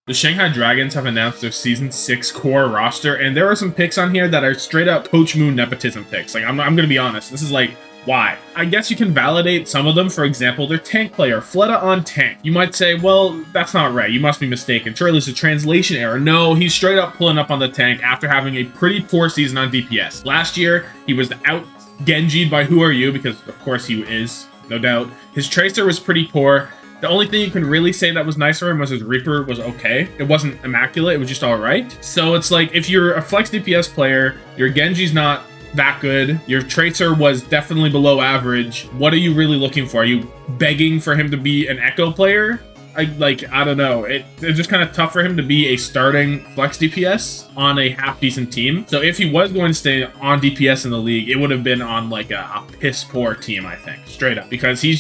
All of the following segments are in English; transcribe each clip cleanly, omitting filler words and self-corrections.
The Shanghai Dragons have announced their Season 6 core roster, and there are some picks on here that are straight up Coach Moon nepotism picks. Like, I'm gonna be honest, this is like, why? I guess you can validate some of them. For example, their tank player, Fleta on tank. You might say, well, that's not right. You must be mistaken. Surely it's a translation error. No, he's straight up pulling up on the tank after having a pretty poor season on DPS. Last year, he was out Genji'd by Who Are You, because of course he is, no doubt. His Tracer was pretty poor. The only thing you can really say that was nice for him was his Reaper was okay. It wasn't immaculate, it was just alright. So it's like, if you're a flex DPS player, your Genji's not that good, your Tracer was definitely below average, what are you really looking for? Are you begging for him to be an Echo player? I don't know. It's just kind of tough for him to be a starting flex DPS on a half-decent team. So if he was going to stay on DPS in the league, it would have been on like a piss-poor team, I think, straight up. Because it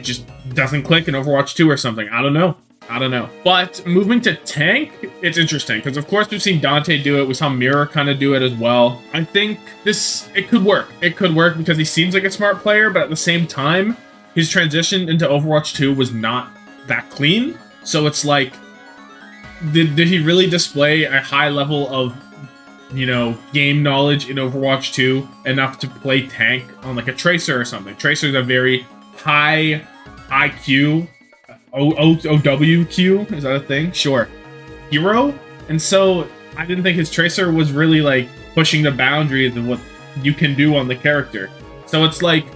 just doesn't click in Overwatch 2 or something. I don't know. But moving to tank, it's interesting because of course we've seen Dante do it. We saw Mirror kind of do it as well. I think it could work. It could work because he seems like a smart player, but at the same time, his transition into Overwatch 2 was not that clean. So it's like, did he really display a high level of, game knowledge in Overwatch 2 enough to play tank on like a Tracer or something? Tracer's a very high IQ, OWQ, is that a thing? Sure. Hero? And so I didn't think his Tracer was really like pushing the boundaries of what you can do on the character. So it's like,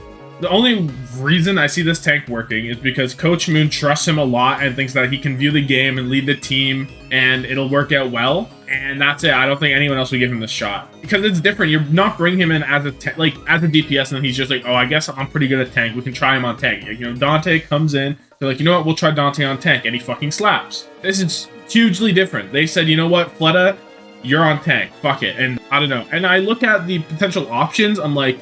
the only reason I see this tank working is because Coach Moon trusts him a lot and thinks that he can view the game and lead the team and it'll work out well. And that's it. I don't think anyone else would give him this shot. Because it's different. You're not bringing him in as a DPS and then he's just like, oh, I guess I'm pretty good at tank. We can try him on tank. Dante comes in. They're like, you know what? We'll try Dante on tank. And he fucking slaps. This is hugely different. They said, you know what? Fleta, you're on tank. Fuck it. And I don't know. And I look at the potential options. I'm like,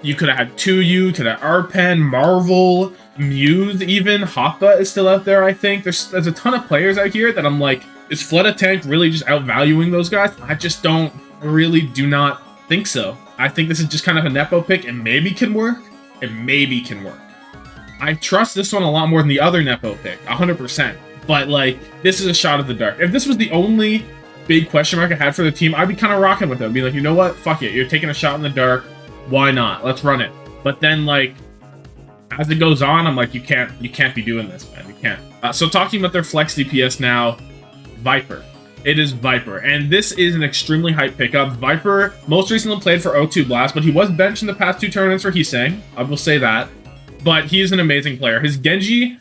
you could have had 2U, could have Arpen, Marvel, Muse even. Hoppa is still out there, I think. There's a ton of players out here that I'm like, is Fleta tank really just outvaluing those guys? I just do not think so. I think this is just kind of a Nepo pick and maybe can work. I trust this one a lot more than the other Nepo pick, 100%. But like, this is a shot of the dark. If this was the only big question mark I had for the team, I'd be kind of rocking with it. I'd be like, you know what? Fuck it. You're taking a shot in the dark. Why not? Let's run it. But then, like, as it goes on, I'm like, you can't be doing this, man. You can't. So talking about their flex DPS now, Viper. It is Viper, and this is an extremely hype pickup. Viper most recently played for O2 Blast, but he was benched in the past 2 tournaments for Hisang. I will say that. But he is an amazing player. His Genji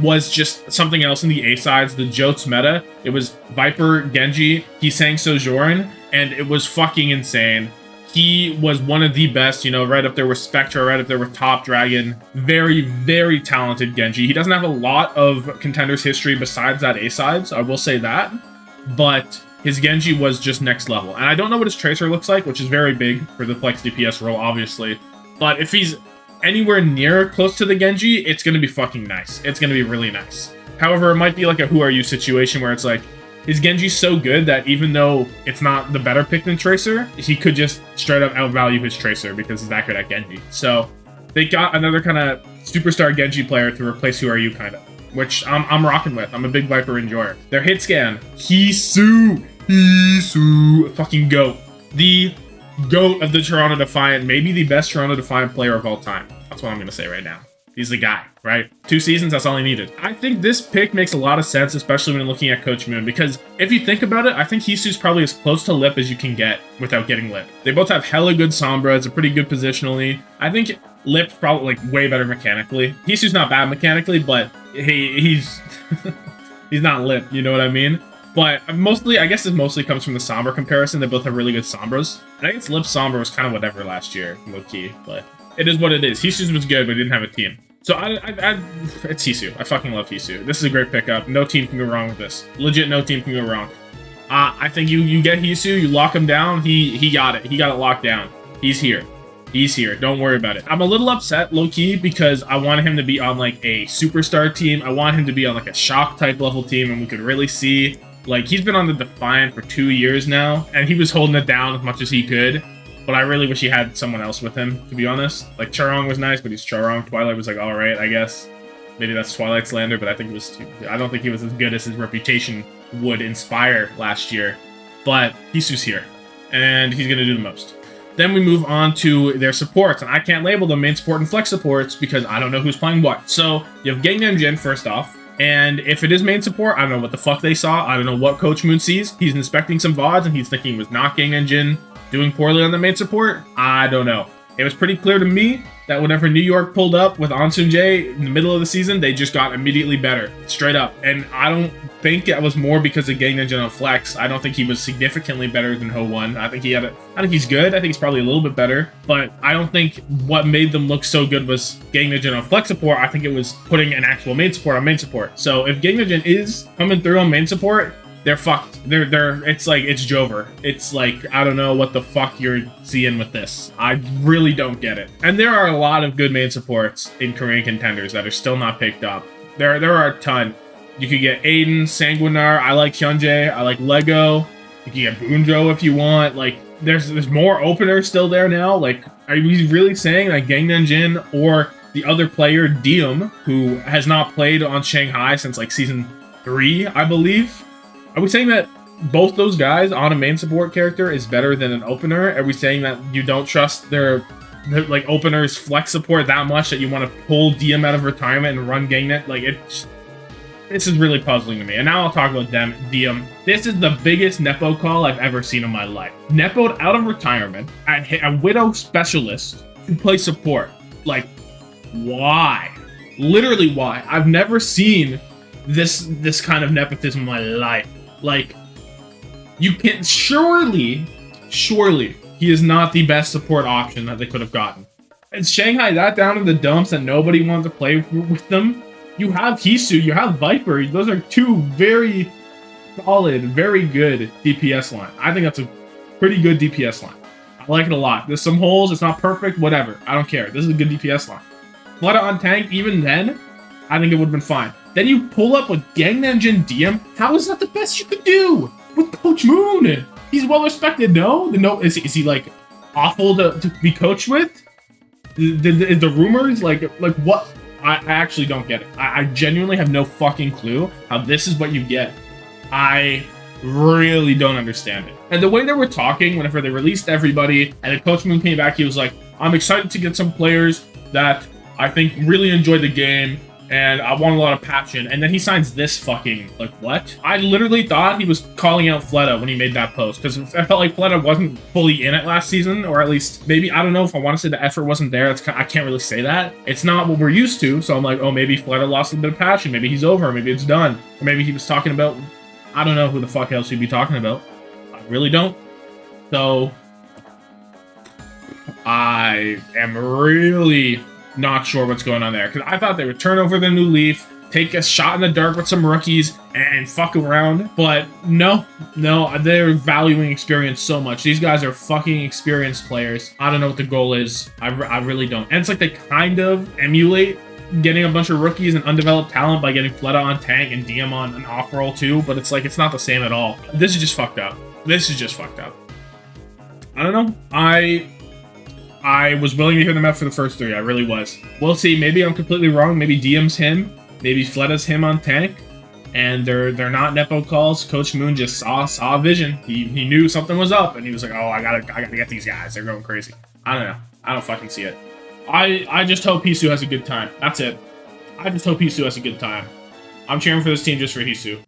was just something else in the A sides, the Jotes meta. It was Viper, Genji, Hisang Sojourn, and it was fucking insane. He was one of the best, right up there with Spectra, right up there with Top Dragon. Very, very talented Genji. He doesn't have a lot of contenders history besides that A-side, so I will say that. But his Genji was just next level. And I don't know what his Tracer looks like, which is very big for the flex DPS role, obviously. But if he's anywhere near close to the Genji, it's going to be fucking nice. It's going to be really nice. However, it might be like a Who Are You situation where it's like, his Genji's so good that even though it's not the better pick than Tracer, he could just straight up outvalue his Tracer because he's that good at Genji. So they got another kind of superstar Genji player to replace Who Are You, kind of, which I'm rocking with. I'm a big Viper enjoyer. Their hit scan, Pisu, fucking GOAT. The GOAT of the Toronto Defiant, maybe the best Toronto Defiant player of all time. That's what I'm going to say right now. He's the guy, right? 2 seasons, that's all he needed. I think this pick makes a lot of sense, especially when looking at Coach Moon, because if you think about it, I think Hisu's probably as close to Lip as you can get without getting Lip. They both have hella good Sombra. It's a pretty good positionally. I think Lip's probably like way better mechanically. Hisu's not bad mechanically, but he's he's not Lip, you know what I mean? But mostly, I guess it mostly comes from the Sombra comparison. They both have really good Sombras. And I guess Lip's Sombra was kind of whatever last year, low-key, but it is what it is. Hisu's was good, but he didn't have a team. So it's Pisu. I fucking love Pisu. This is a great pickup. No team can go wrong with this. Legit, no team can go wrong. I think you get Pisu, you lock him down. He got it. He got it locked down. He's here. He's here. Don't worry about it. I'm a little upset, low-key, because I wanted him to be on like a superstar team. I want him to be on like a shock type level team, and we could really see, like, he's been on the Defiant for 2 years now, and he was holding it down as much as he could. But I really wish he had someone else with him, to be honest. Like, Charong was nice, but he's Charong. Twilight was like, alright, I guess. Maybe that's Twilight slander, but I think it was I don't think he was as good as his reputation would inspire last year. But Pisu's here, and he's going to do the most. Then we move on to their supports, and I can't label them main support and flex supports because I don't know who's playing what. So you have Gangnam Jin first off, and if it is main support, I don't know what the fuck they saw. I don't know what Coach Moon sees. He's inspecting some VODs, and he's thinking it was not Gangnam Jin doing poorly on the main support. I don't know. It was pretty clear to me that whenever New York pulled up with Ansun Jae in the middle of the season, they just got immediately better, straight up. And I don't think it was more because of Gangnam Jin on flex. I don't think he was significantly better than Ho1. I think he's good. I think he's probably a little bit better, but I don't think what made them look so good was Gangnam Jin on flex support. I think it was putting an actual main support on main support. So if Gangnam Jin is coming through on main support, they're fucked. It's like, it's Jover. It's like, I don't know what the fuck you're seeing with this. I really don't get it. And there are a lot of good main supports in Korean contenders that are still not picked up. There are a ton. You could get Aiden, Sanguinar, I like Hyunjae, I like Lego. You can get Boonjo if you want. Like, there's more openers still there now. Like, are you really saying that Gangnam Jin or the other player, Diem, who has not played on Shanghai since like season 3, I believe? Are we saying that both those guys on a main support character is better than an opener? Are we saying that you don't trust their like openers flex support that much that you want to pull Diem out of retirement and run Gangnet? Like, this is really puzzling to me. And now I'll talk about Diem. This is the biggest Nepo call I've ever seen in my life. Nepoed out of retirement, a Widow specialist to play support. Like, why? Literally, why? I've never seen this kind of nepotism in my life. Like, you can't, surely he is not the best support option that they could have gotten. It's Shanghai that down in the dumps that nobody wants to play with them. You have Pisu, you have Viper. Those are two very solid, very good DPS line. I think that's a pretty good DPS line. I like it a lot. There's some holes, it's not perfect, whatever. I don't care. This is a good DPS line. Fleta on tank, even then, I think it would have been fine. Then you pull up with Gangnam Jin Diem. How is that the best you could do with Coach Moon? He's well respected, no? Is he like awful to be coached with? The rumors, like what? I actually don't get it. I genuinely have no fucking clue how this is what you get. I really don't understand it. And the way they were talking whenever they released everybody and then Coach Moon came back, he was like, I'm excited to get some players that I think really enjoy the game and I want a lot of passion. And then he signs this fucking, like, what? I literally thought he was calling out Fleta when he made that post, because I felt like Fleta wasn't fully in it last season, or at least maybe, I don't know if I want to say the effort wasn't there. I can't really say that. It's not what we're used to, so I'm like, oh, maybe Fleta lost a bit of passion. Maybe he's over. Maybe it's done. Or maybe he was talking about, I don't know who the fuck else he'd be talking about. I really don't. So, I am really not sure what's going on there, because I thought they would turn over the new leaf, take a shot in the dark with some rookies and fuck around, but no, they're valuing experience so much. These guys are fucking experienced players. I don't know what the goal is. I really don't. And it's like they kind of emulate getting a bunch of rookies and undeveloped talent by getting Fleta on tank and Diem on an off roll too, but it's like it's not the same at all. This is just fucked up. This is just fucked up. I don't know. I was willing to hear them out for the first 3. I really was. We'll see. Maybe I'm completely wrong. Maybe Diem's him. Maybe Fleta's him on tank. And they're not Nepo calls. Coach Moon just saw a vision. He knew something was up, and he was like, oh, I gotta get these guys. They're going crazy. I don't know. I don't fucking see it. I just hope Pisu has a good time. That's it. I just hope Pisu has a good time. I'm cheering for this team just for Pisu.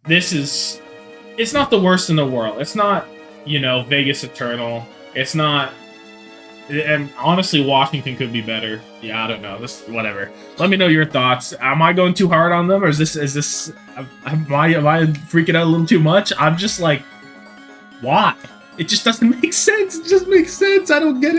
It's not the worst in the world. It's not, Vegas Eternal. It's not. And honestly, Washington could be better. Yeah, I don't know. Whatever. Let me know your thoughts. Am I going too hard on them, or am I freaking out a little too much? I'm just like, why? It just doesn't make sense. It just makes sense. I don't get it.